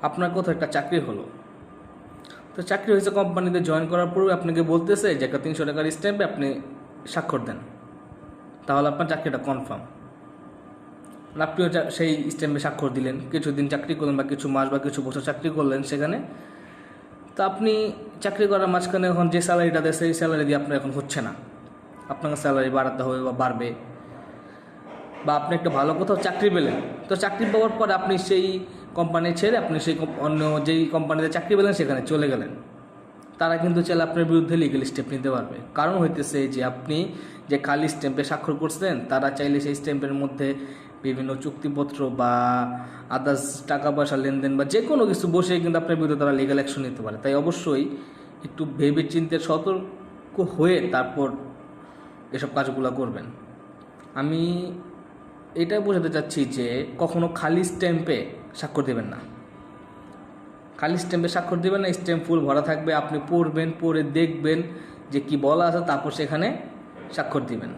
আপনার কোথাও একটা চাকরি হলো, তো চাকরি হয়েছে, কোম্পানিতে জয়েন করার পরেও আপনাকে বলতেছে যে একটা 300 টাকার স্ট্যাম্পে আপনি স্বাক্ষর দেন, তাহলে আপনার চাকরিটা কনফার্ম। আপনিও সেই স্ট্যাম্পে স্বাক্ষর দিলেন, কিছুদিন চাকরি করলেন বা কিছু মাস বা কিছু বছর চাকরি করলেন সেখানে। তো আপনি চাকরি করার মাঝখানে এখন যে স্যালারিটা দেয় সেই স্যালারি দিয়ে আপনার এখন হচ্ছে না, আপনাকে স্যালারি বাড়াতে হবে বা বাড়বে, বা আপনি একটা ভালো কোথাও চাকরি পেলেন, তো চাকরি পাওয়ার পর আপনি সেই কোম্পানি ছেড়ে আপনি সেই অন্য যেই কোম্পানিতে চাকরি পেলেন সেখানে চলে গেলেন। তারা কিন্তু চাইলে আপনার বিরুদ্ধে লিগেল স্টেপ নিতে পারবে। কারণ হইতেছে যে আপনি যে খালি স্ট্যাম্পে স্বাক্ষর করছেন, তারা চাইলে সেই স্ট্যাম্পের মধ্যে বিভিন্ন চুক্তিপত্র বা আদার্স টাকা পয়সা লেনদেন বা যে কোনো কিছু বসে কিন্তু আপনার বিরুদ্ধে তারা লিগাল অ্যাকশন নিতে পারে। তাই অবশ্যই একটু ভেবে চিন্তে সতর্ক হয়ে তারপর এসব কাজগুলো করবেন। আমি এটাই বোঝাতে চাচ্ছি যে কখনো খালি স্ট্যাম্পে স্বাক্ষর দেবেন না। খালি স্ট্যাম্পে স্বাক্ষর দেবেন না, স্ট্যাম্প ফুল ভরা থাকবে, আপনি পড়বেন, পড়ে দেখবেন যে কি বলা আছে, তারপর সেখানে স্বাক্ষর দিবেন।